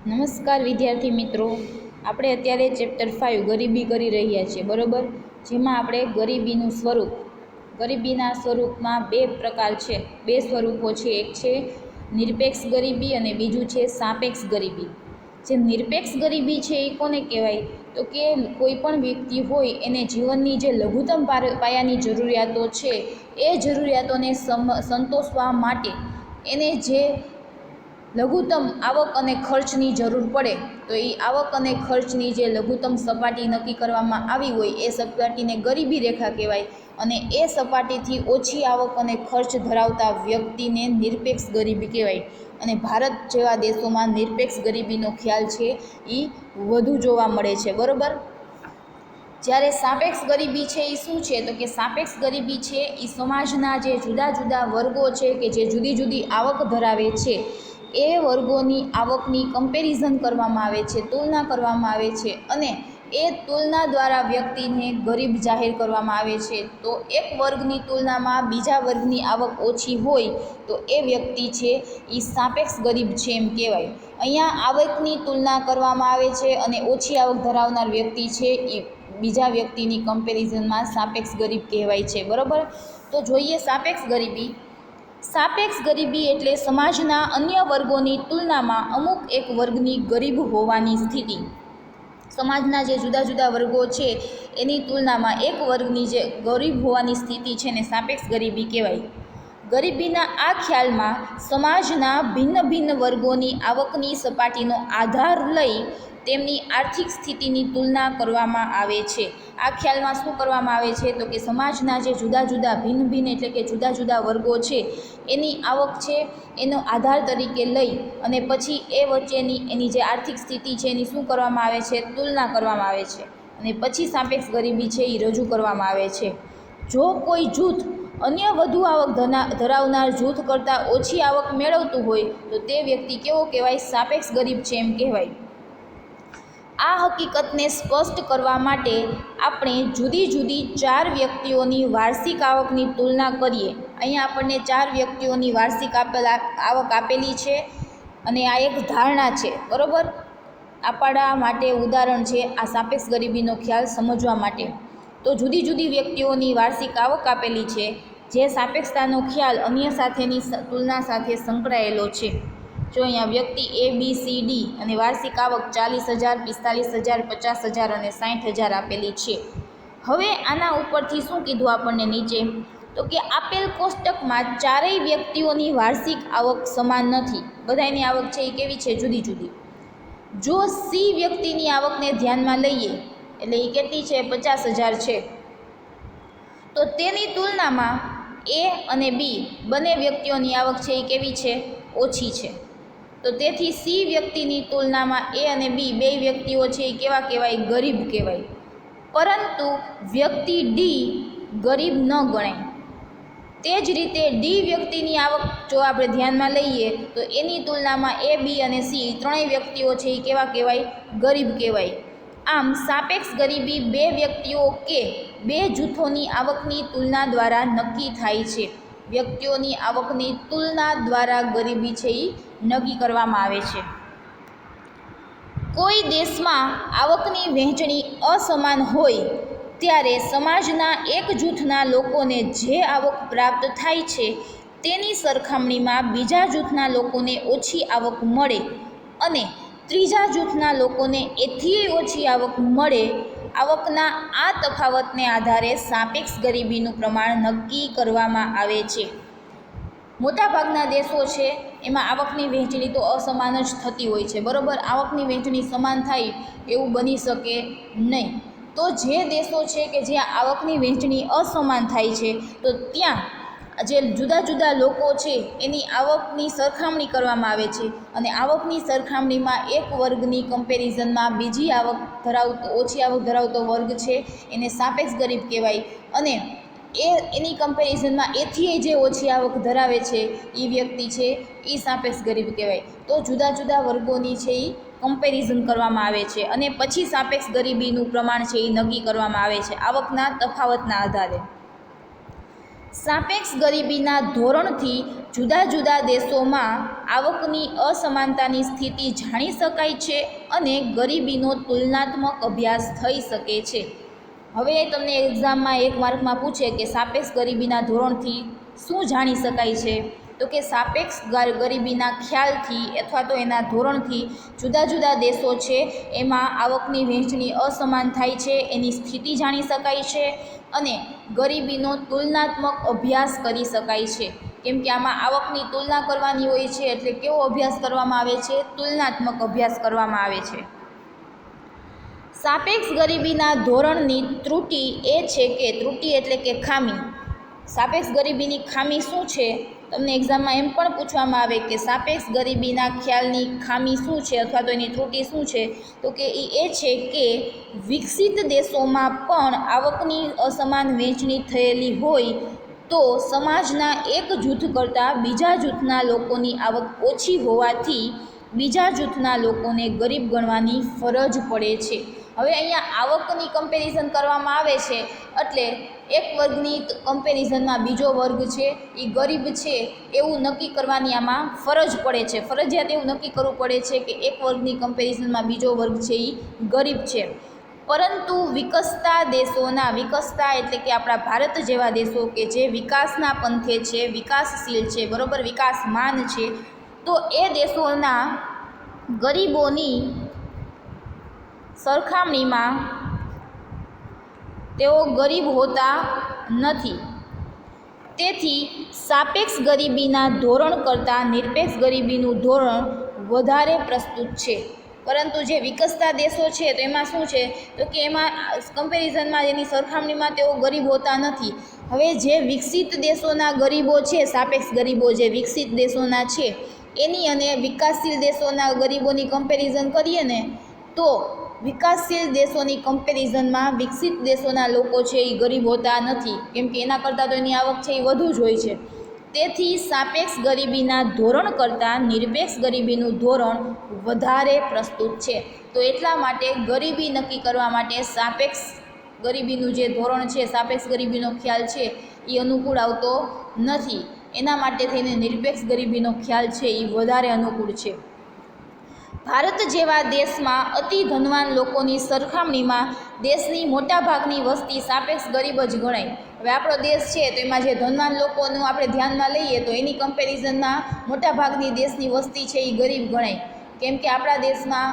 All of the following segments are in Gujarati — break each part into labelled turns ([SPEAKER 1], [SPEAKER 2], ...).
[SPEAKER 1] નમસ્કાર વિદ્યાર્થી મિત્રો, આપણે અત્યારે ચેપ્ટર 5 ગરીબી કરી રહ્યા છીએ, બરોબર? જેમાં આપણે ગરીબીના સ્વરૂપમાં બે પ્રકાર છે, બે સ્વરૂપો છે. એક છે નિરપેક્ષ ગરીબી અને બીજું છે સાપેક્ષ ગરીબી. જે નિરપેક્ષ ગરીબી છે એ કોને કહેવાય? તો કે કોઈ પણ વ્યક્તિ હોય એને જીવનની જે લઘુત્તમ પાયાની જરૂરિયાતો છે એ જરૂરિયાતોને સંતોષવા માટે એને જે લઘુત્તમ આવક અને ખર્ચની જરૂર પડે, તો એ આવક અને ખર્ચની જે લઘુત્તમ સપાટી નક્કી કરવામાં આવી હોય એ સપાટીને ગરીબી રેખા કહેવાય. અને એ સપાટીથી ઓછી આવક અને ખર્ચ ધરાવતા વ્યક્તિને નિરપેક્ષ ગરીબી કહેવાય. અને ભારત જેવા દેશોમાં નિરપેક્ષ ગરીબીનો ખ્યાલ છે એ વધુ જોવા મળે છે, બરાબર? જ્યારે સાપેક્ષ ગરીબી છે એ શું છે? તો કે સાપેક્ષ ગરીબી છે એ સમાજના જે જુદા જુદા વર્ગો છે કે જે જુદી જુદી આવક ધરાવે છે એ વર્ગોની આવકની કમ્પેરિઝન કરવામાં આવે છે, તુલના કરવામાં આવે છે, અને એ તુલના દ્વારા વ્યક્તિને ગરીબ જાહેર કરવામાં આવે છે. તો એક વર્ગની તુલનામાં બીજા વર્ગની આવક ઓછી હોય તો એ વ્યક્તિ છે એ સાપેક્ષ ગરીબ છે એમ કહેવાય. અહીંયા આવકની તુલના કરવામાં આવે છે અને ઓછી આવક ધરાવનાર વ્યક્તિ છે એ બીજા વ્યક્તિની કમ્પેરિઝનમાં સાપેક્ષ ગરીબ કહેવાય છે, બરાબર? તો જોઈએ સાપેક્ષ ગરીબી. સાપેક્ષ ગરીબી એટલે સમાજના અન્ય વર્ગોની તુલનામાં અમુક એક વર્ગની ગરીબ હોવાની સ્થિતિ. સમાજના જે જુદા જુદા વર્ગો છે એની તુલનામાં એક વર્ગની જે ગરીબ હોવાની સ્થિતિ છે ને સાપેક્ષ ગરીબી કહેવાય. ગરીબીના આ ખ્યાલમાં સમાજના ભિન્ન ભિન્ન વર્ગોની આવકની સપાટીનો આધાર લઈ તેમની આર્થિક સ્થિતિની તુલના કરવામાં આવે છે. આ ખ્યાલમાં શું કરવામાં આવે છે? તો કે સમાજના જે જુદા જુદા ભિન્ન એટલે કે જુદા જુદા વર્ગો છે એની આવક છે એનો આધાર તરીકે લઈ અને પછી એ વચ્ચેની એની જે આર્થિક સ્થિતિ છે એની શું કરવામાં આવે છે? તુલના કરવામાં આવે છે. અને પછી સાપેક્ષ ગરીબી છે એ રજૂ કરવામાં આવે છે. જો કોઈ જૂથ અન્ય વધુ આવક ધરાવનાર જૂથ કરતાં ઓછી આવક મેળવતું હોય તો તે વ્યક્તિ કેવો કહેવાય? સાપેક્ષ ગરીબ છે એમ કહેવાય. આ હકીકતને સ્પષ્ટ કરવા માટે આપણે જુદી જુદી 4 વ્યક્તિઓની વાર્ષિક આવકની તુલના કરીએ. અહીંયા આપણને 4 વ્યક્તિઓની વાર્ષિક આવક આપેલી છે અને આ એક ધારણા છે, બરાબર? આપણા માટે ઉદાહરણ છે આ સાપેક્ષ ગરીબીનો ખ્યાલ સમજવા માટે. તો જુદી જુદી વ્યક્તિઓની વાર્ષિક આવક આપેલી છે, જે સાપેક્ષતાનો ખ્યાલ અન્ય સાથેની તુલના સાથે સંકળાયેલો છે. જો અહીંયા વ્યક્તિ ABCD અને વાર્ષિક આવક 40,000, 45,000, 50,000 અને 60,000 આપેલી છે. હવે આના ઉપરથી શું કીધું આપણને નીચે? તો કે આપેલ કોષ્ટકમાં ચારેય વ્યક્તિઓની વાર્ષિક આવક સમાન નથી. બધાની આવક છે એ કેવી છે? જુદી જુદી. જો C વ્યક્તિની આવકને ધ્યાનમાં લઈએ, એટલે એ કેટલી છે? 50,000 છે. તો તેની તુલનામાં A અને B બંને વ્યક્તિઓની આવક છે એ કેવી છે? ઓછી છે. તો તેથી C વ્યક્તિની તુલનામાં A અને B બે વ્યક્તિઓ છે એ કેવા કહેવાય? ગરીબ કહેવાય. પરંતુ વ્યક્તિ D ગરીબ ન ગણાય. તે જ રીતે D વ્યક્તિની આવક જો આપણે ધ્યાનમાં લઈએ તો એની તુલનામાં A, B અને C ત્રણેય વ્યક્તિઓ છે એ કેવા કહેવાય? ગરીબ કહેવાય. આમ સાપેક્ષ ગરીબી બે વ્યક્તિઓ કે બે જૂથોની આવકની તુલના દ્વારા નક્કી થાય છે. વ્યક્તિઓની આવકની તુલના દ્વારા ગરીબી છે એ નક્કી કરવામાં આવે છે. કોઈ દેશમાં આવકની વહેંચણી અસમાન હોય ત્યારે સમાજના એક જૂથના લોકોને જે આવક પ્રાપ્ત થાય છે તેની સરખામણીમાં બીજા જૂથના લોકોને ઓછી આવક મળે અને ત્રીજા જૂથના લોકોને એથી ઓછી આવક મળે. આવકના આ તફાવતને આધારે સાપેક્ષ ગરીબીનું પ્રમાણ નક્કી કરવામાં આવે છે. મોટાભાગના દેશો છે એમાં આવકની વહેંચણી તો અસમાન જ થતી હોય છે, બરાબર? આવકની વહેંચણી સમાન થાય એવું બની શકે નહીં. તો જે દેશો છે કે જ્યાં આવકની વહેંચણી અસમાન થાય છે તો ત્યાં જે જુદા જુદા લોકો છે એની આવકની સરખામણી કરવામાં આવે છે અને આવકની સરખામણીમાં એક વર્ગની કમ્પેરિઝનમાં બીજી ઓછી આવક ધરાવતો વર્ગ છે એને સાપેક્ષ ગરીબ કહેવાય. અને એની કમ્પેરિઝનમાં એથી જે ઓછી આવક ધરાવે છે એ વ્યક્તિ છે એ સાપેક્ષ ગરીબ કહેવાય. તો જુદા જુદા વર્ગોની છે એ કમ્પેરિઝન કરવામાં આવે છે અને પછી સાપેક્ષ ગરીબીનું પ્રમાણ છે એ નક્કી કરવામાં આવે છે આવકના તફાવતના આધારે. સાપેક્ષ ગરીબીના ધોરણથી જુદા જુદા દેશોમાં આવકની અસમાનતાની સ્થિતિ જાણી શકાય છે અને ગરીબીનો તુલનાત્મક અભ્યાસ થઈ શકે છે. હવે તમને એક્ઝામમાં 1 માર્કમાં પૂછે કે સાપેક્ષ ગરીબીના ધોરણથી શું જાણી શકાય છે, તો કે સાપેક્ષ ગરીબીના ખ્યાલથી અથવા તો એના ધોરણથી જુદા જુદા દેશો છે એમાં આવકની વહેંચણી અસમાન થાય છે, એની સ્થિતિ જાણી શકાય છે અને ગરીબીનો તુલનાત્મક અભ્યાસ કરી શકાય છે. કેમ કે આમાં આવકની તુલના કરવાની હોય છે, એટલે કેવો અભ્યાસ કરવામાં આવે છે? તુલનાત્મક અભ્યાસ કરવામાં આવે છે. સાપેક્ષ ગરીબીના ધોરણની ત્રુટિ એ છે કે ત્રુટિ એટલે કે ખામી. સાપેક્ષ ગરીબીની ખામી શું છે? તમને એક્ઝામમાં એમ પણ પૂછવામાં આવે કે સાપેક્ષ ગરીબીના ખ્યાલની ખામી શું છે અથવા તો એની ત્રુટિ શું છે, તો કે એ છે કે વિકસિત દેશોમાં પણ આવકની અસમાન વહેંચણી થયેલી હોય તો સમાજના એક જૂથ કરતાં બીજા જૂથના લોકોની આવક ઓછી હોવાથી બીજા જૂથના લોકોને ગરીબ ગણવાની ફરજ પડે છે. હવે અહીંયા આવકની કમ્પેરિઝન કરવામાં આવે છે એટલે એક વર્ગની કમ્પેરિઝનમાં બીજો વર્ગ છે એ ગરીબ છે એવું નક્કી કરવાની આમાં ફરજ પડે છે. ફરજિયાત એવું નક્કી કરવું પડે છે કે એક વર્ગની કમ્પેરિઝનમાં બીજો વર્ગ છે એ ગરીબ છે. પરંતુ વિકસતા દેશોના, વિકસતા એટલે કે આપણા ભારત જેવા દેશો કે જે વિકાસના પંથે છે, વિકાસશીલ છે, બરાબર, વિકાસમાન છે, તો એ દેશોના ગરીબોની સરખામણીમાં તેઓ ગરીબ હોતા નથી. તેથી સાપેક્ષ ગરીબીના ધોરણ કરતાં નિરપેક્ષ ગરીબીનું ધોરણ વધારે પ્રસ્તુત છે. પરંતુ જે વિકસતા દેશો છે તો એમાં શું છે, તો કે એમાં કમ્પેરિઝનમાં એની સરખામણીમાં તેઓ ગરીબ હોતા નથી. હવે જે વિકસિત દેશોના ગરીબો છે, સાપેક્ષ ગરીબો જે વિકસિત દેશોના છે એની અને વિકાસશીલ દેશોના ગરીબોની કમ્પેરિઝન કરીએ ને તો વિકાસશીલ દેશોની કમ્પેરિઝનમાં વિકસિત દેશોના લોકો છે એ ગરીબ હોતા નથી, કેમ કે એના કરતાં તો એની આવક છે એ વધુ જ હોય છે. તેથી સાપેક્ષ ગરીબીના ધોરણ કરતાં નિરપેક્ષ ગરીબીનું ધોરણ વધારે પ્રસ્તુત છે. તો એટલા માટે ગરીબી નક્કી કરવા માટે સાપેક્ષ ગરીબીનું જે ધોરણ છે, સાપેક્ષ ગરીબીનો ખ્યાલ છે એ અનુકૂળ આવતો નથી. એના માટે થઈને નિરપેક્ષ ગરીબીનો ખ્યાલ છે એ વધારે અનુકૂળ છે. ભારત જેવા દેશમાં અતિ ધનવાન લોકોની સરખામણીમાં દેશની મોટાભાગની વસ્તી સાપેક્ષ ગરીબ જ ગણાય. હવે આપણો દેશ છે તો એમાં જે ધનવાન લોકોનું આપણે ધ્યાનમાં લઈએ તો એની કમ્પેરિઝનમાં મોટાભાગની દેશની વસ્તી છે એ ગરીબ ગણાય. કેમ કે આપણા દેશમાં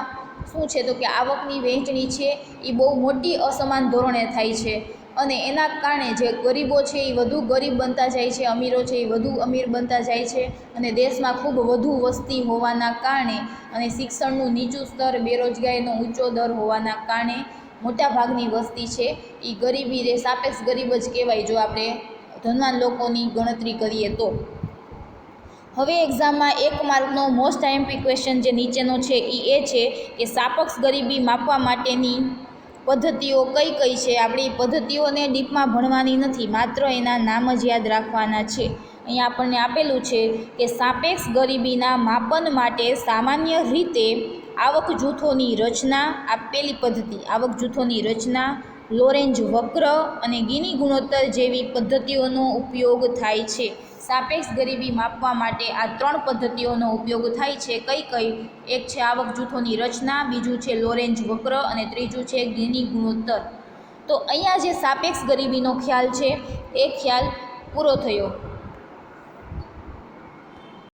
[SPEAKER 1] શું છે, તો કે આવકની વહેંચણી છે એ બહુ મોટી અસમાન ધોરણે થાય છે અને એના કારણે જે ગરીબો છે એ વધુ ગરીબ બનતા જાય છે, અમીરો છે એ વધુ અમીર બનતા જાય છે અને દેશમાં ખૂબ વધુ વસ્તી હોવાના કારણે અને શિક્ષણનું નીચું સ્તર, બેરોજગારીનો ઊંચો દર હોવાના કારણે મોટાભાગની વસ્તી છે એ ગરીબી સાપેક્ષ ગરીબ જ કહેવાય જો આપણે ધનવાન લોકોની ગણતરી કરીએ તો. હવે એક્ઝામમાં 1 માર્કનો મોસ્ટ આઈએમપી ક્વેશ્ચન જે નીચેનો છે એ છે કે સાપેક્ષ ગરીબી માપવા માટેની પદ્ધતિઓ કઈ કઈ છે. આપણી પદ્ધતિઓને ડીપમાં ભણવાની નથી, માત્ર એના નામ જ યાદ રાખવાના છે. અહીંયા આપણને આપેલું છે કે સાપેક્ષ ગરીબીના માપન માટે સામાન્ય રીતે આવક જૂથોની રચના, આ પહેલી પદ્ધતિ, આવક જૂથોની રચના, લોરેન્જ વક્ર અને ગીની ગુણોત્તર જેવી પદ્ધતિઓનો ઉપયોગ થાય છે. સાપેક્ષ ગરીબી માપવા માટે આ 3 પદ્ધતિઓનો ઉપયોગ થાય છે. કઈ કઈ? એક છે આવક જૂથોની રચના, બીજું છે લોરેન્જ વક્ર અને ત્રીજું છે ગીની ગુણોત્તર. તો અહીંયા જે સાપેક્ષ ગરીબીનો ખ્યાલ છે એ ખ્યાલ પૂરો થયો.